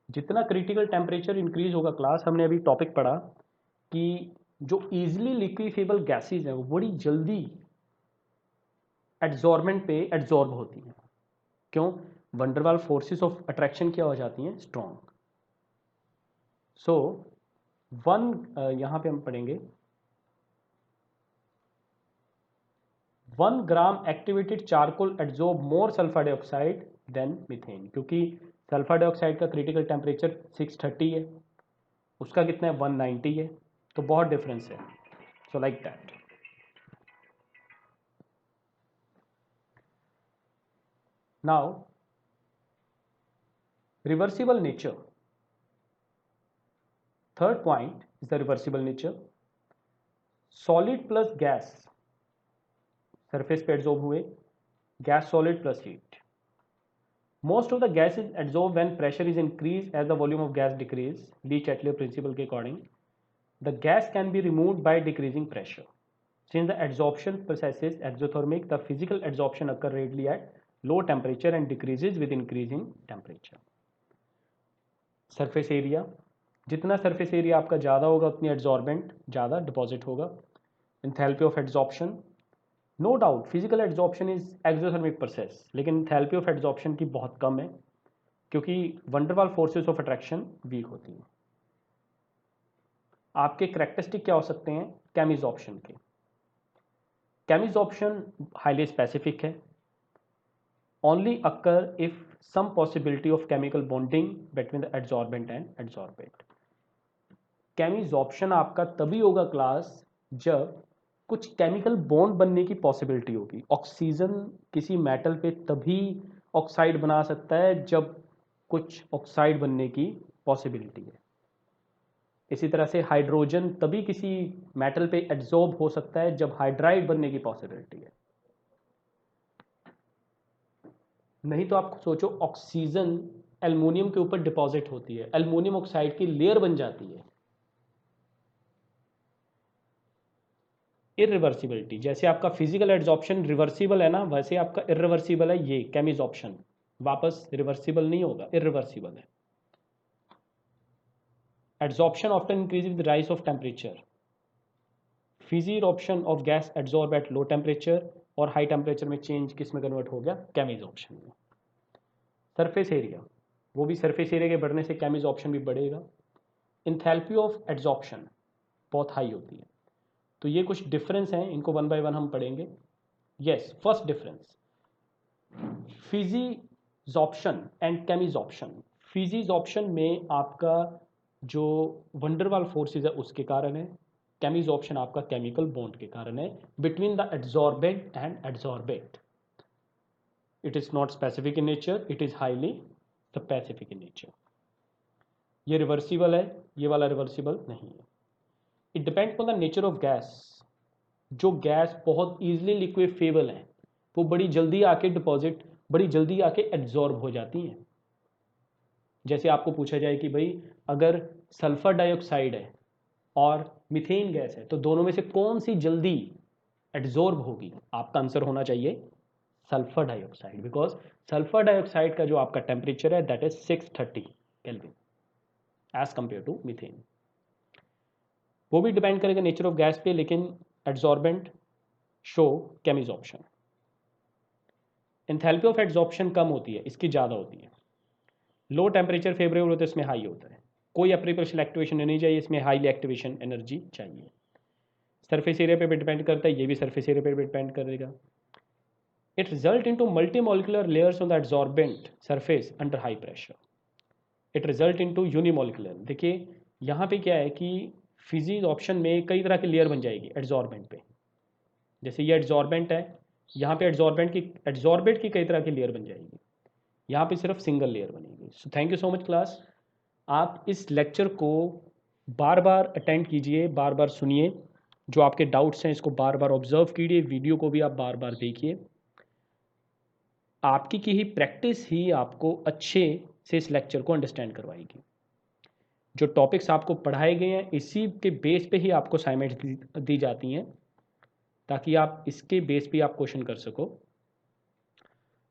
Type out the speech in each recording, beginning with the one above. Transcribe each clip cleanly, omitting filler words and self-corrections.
जितना critical temperature increase होगा class, हमने अभी टॉपिक पढ़ा कि जो ईजिली लिक्विफेबल गैसेज हैं वो बड़ी जल्दी एड्जॉर्बेंट पे एड्जॉर्ब होती हैं। क्यों? वंडरवाल फोर्सेस ऑफ अट्रैक्शन क्या हो जाती हैं? स्ट्रॉन्ग। सो वन, यहाँ पे हम पढ़ेंगे 1 ग्राम एक्टिवेटेड चारकोल एड्जॉर्ब मोर सल्फर डाइऑक्साइड देन मीथेन, क्योंकि सल्फर डाइऑक्साइड का क्रिटिकल टेम्परेचर 630 है, उसका कितना है? 190 है, तो बहुत डिफरेंस है। So like that. Now reversible nature. Third point is the reversible nature. Solid plus gas surface पे adsorb हुए, gas solid plus heat. Most of the gases adsorb when pressure is increased as the volume of gas decrease. Lee-Chatelier principle के according, the gas can be removed by decreasing pressure. Since the adsorption process is exothermic, the physical adsorption occurs readily at low temperature and decreases with increasing temperature. Surface area, जितना surface area आपका ज़्यादा होगा उतनी adsorbent ज़्यादा deposit होगा। Enthalpy of adsorption, no doubt physical adsorption is exothermic process, लेकिन enthalpy of adsorption की बहुत कम है क्योंकि van der Waals forces of attraction weak होती हैं। आपके करेक्टरिस्टिक क्या हो सकते हैं केमिजॉर्प्शन के? केमिजॉर्प्शन हाईली स्पेसिफिक है, only occur if some possibility of chemical bonding between the adsorbent and adsorbate. केमिजॉर्प्शन आपका तभी होगा क्लास जब कुछ केमिकल बॉन्ड बनने की पॉसिबिलिटी होगी। ऑक्सीजन किसी मेटल पे तभी ऑक्साइड बना सकता है जब कुछ ऑक्साइड बनने की पॉसिबिलिटी है। इसी तरह से हाइड्रोजन तभी किसी मेटल पे एड्सॉर्ब हो सकता है जब हाइड्राइड बनने की पॉसिबिलिटी है। नहीं तो आप सोचो ऑक्सीजन एल्युमिनियम के ऊपर डिपॉजिट होती है, एल्युमिनियम ऑक्साइड की लेयर बन जाती है। इरिवर्सिबिलिटी, जैसे आपका फिजिकल एड्जॉर्प्शन रिवर्सिबल है ना, वैसे आपका इरिवर्सिबल है ये केमिजॉर्प्शन, वापस रिवर्सिबल नहीं होगा, इरिवर्सिबल है। Adsorption often increase with rise of temperature. Physisorption of gas adsorb at low temperature, और हाई टेम्परेचर में चेंज किस में कन्वर्ट हो गया? केमिजॉर्प्शन में। सरफेस एरिया, वो भी सरफेस एरिया के बढ़ने से केमिजॉर्प्शन भी बढ़ेगा। इंथैल्पी ऑफ एड्जॉर्प्शन बहुत हाई होती है। तो ये कुछ डिफरेंस हैं, इनको वन बाय वन हम पढ़ेंगे। Yes, first difference physisorption and chemisorption. Physisorption में आपका जो वंडरवाल फोर्सेस है उसके कारण है, केमिजॉर्प्शन आपका केमिकल बॉन्ड के कारण है between the adsorbent and adsorbate. It is not specific in nature, it is highly specific in nature. ये रिवर्सिबल है, ये वाला रिवर्सिबल नहीं है। It depends on the nature of gas. जो गैस बहुत ईजिली लिक्विफेबल हैं वो बड़ी जल्दी आके डिपॉजिट, बड़ी जल्दी आके एड्जॉर्ब हो जाती हैं। जैसे आपको पूछा जाए कि भाई अगर सल्फर डाइऑक्साइड है और मीथेन गैस है तो दोनों में से कौन सी जल्दी एड्जॉर्ब होगी, आपका आंसर होना चाहिए sulphur dioxide, because sulphur dioxide का जो आपका टेम्परेचर है that is 630 kelvin as compared to methane. वो भी डिपेंड करेगा नेचर ऑफ गैस पे, लेकिन adsorbent show chemisorption. Enthalpy of adsorption कम होती है, इसकी ज़्यादा होती है। लो टेम्परेचर फेवरेबल होता है, इसमें हाई होता है। कोई अप्रीप्रेशनल एक्टिवेशन नहीं चाहिए, इसमें हाईली एक्टिवेशन एनर्जी चाहिए। सरफेस एरिया पे भी डिपेंड करता है, ये भी सरफेस एरिया पे डिपेंड करेगा। It result into multi molecular layers on the adsorbent surface under high pressure. It result into unimolecular. देखिए यहाँ पे क्या है कि फिजिक्स ऑप्शन में कई तरह की लेयर बन जाएगी एड्जॉर्बेंट पे। जैसे ये एड्जॉर्बेंट है, यहाँ पे एड्जॉर्बेंट की कई तरह की लेयर बन जाएगी, यहाँ पे सिर्फ सिंगल लेयर बनेगी। So thank you so much class. आप इस लेक्चर को बार बार अटेंड कीजिए, बार बार सुनिए, जो आपके डाउट्स हैं इसको बार बार ऑब्जर्व कीजिए, वीडियो को भी आप बार बार देखिए। आपकी की ही प्रैक्टिस ही आपको अच्छे से इस लेक्चर को अंडरस्टैंड करवाएगी। जो टॉपिक्स आपको पढ़ाए गए हैं इसी के बेस पे ही आपको असाइनमेंट दी जाती हैं, ताकि आप इसके बेस पे आप क्वेश्चन कर सको।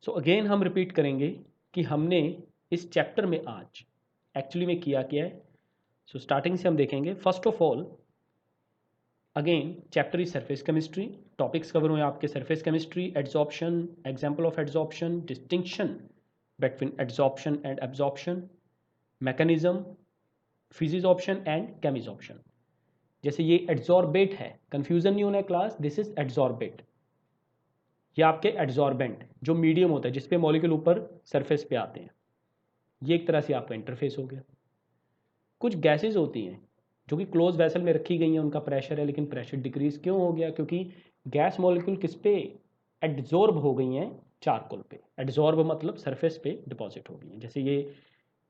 सो अगेन हम रिपीट करेंगे कि हमने इस चैप्टर में आज एक्चुअली में किया है। सो स्टार्टिंग से हम देखेंगे। First of all again chapter is surface chemistry, topics cover हुए आपके surface chemistry, adsorption, example of adsorption, distinction between adsorption and absorption, mechanism, physisorption and chemisorption. जैसे ये एड्सॉर्बेट है, कंफ्यूजन नहीं होना है क्लास, दिस इज एड्सॉर्बेट। ये आपके एड्सॉर्बेंट जो मीडियम होता है जिसपे मॉलिक्यूल ऊपर सरफेस पे आते हैं, ये एक तरह से आपका इंटरफेस हो गया। कुछ गैसेज होती हैं जो कि क्लोज वेसल में रखी गई हैं, उनका प्रेशर है, लेकिन प्रेशर डिक्रीज क्यों हो गया? क्योंकि गैस मॉलिक्यूल किस पे एड्जॉर्ब हो गई हैं? चारकोल पे। एड्जॉर्ब मतलब सरफेस पे डिपॉजिट हो गई हैं। जैसे ये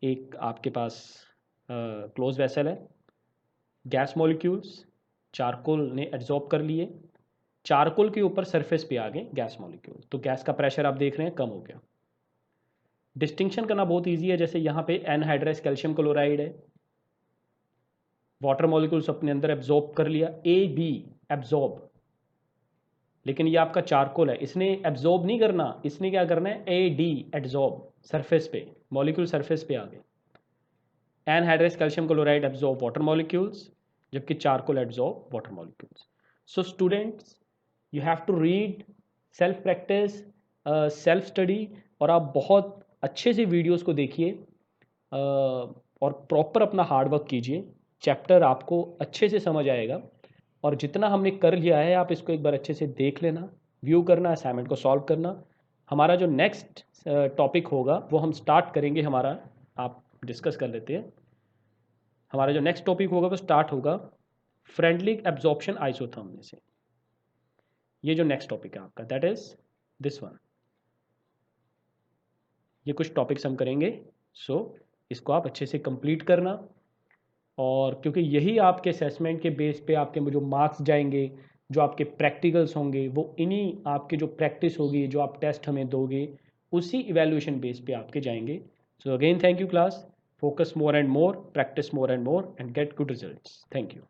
एक आपके पास क्लोज वेसल है, गैस मॉलिक्यूल्स चारकोल ने एड्जॉर्ब कर लिए, चारकोल के ऊपर सरफेस पे आ गए गैस मॉलिक्यूल, तो गैस का प्रेशर आप देख रहे हैं कम हो गया। डिस्टिंक्शन करना बहुत ईजी है। जैसे यहाँ पे एनहाइड्रस कैल्शियम क्लोराइड है, वाटर मॉलिक्यूल्स अपने अंदर एब्जॉर्ब कर लिया, ए बी एब्जॉर्ब, लेकिन ये आपका चारकोल है, इसने एब्जॉर्ब नहीं करना, इसने क्या करना है? ए डी एब्जॉर्ब, सरफेस पे मॉलिक्यूल सरफेस पे आ गए। Anhydrous calcium chloride absorb water molecules, जबकि charcoal absorb water molecules. So students you have to read, self practice, self study, और आप बहुत अच्छे से वीडियोस को देखिए और प्रॉपर अपना हार्ड वर्क कीजिए। चैप्टर आपको अच्छे से समझ आएगा, और जितना हमने कर लिया है आप इसको एक बार अच्छे से देख लेना, व्यू करना, असाइनमेंट को सॉल्व करना। हमारा जो नेक्स्ट टॉपिक होगा वो हम स्टार्ट करेंगे, हमारा आप डिस्कस कर लेते हैं। हमारा जो नेक्स्ट टॉपिक होगा वो स्टार्ट होगा फ्रेंडली एब्जॉर्प्शन आइसोथर्म में से। ये जो नेक्स्ट टॉपिक है आपका, दैट इज दिस वन। ये कुछ टॉपिक्स हम करेंगे, सो इसको आप अच्छे से कंप्लीट करना, और क्योंकि यही आपके असेसमेंट के बेस पे आपके जो मार्क्स जाएंगे, जो आपके प्रैक्टिकल्स होंगे, वो इन्हीं आपके जो प्रैक्टिस होगी, जो आप टेस्ट हमें दोगे, उसी इवैल्यूएशन बेस पे आपके जाएंगे। So again thank you class, focus more and more, practice more and more, and get good results. Thank you.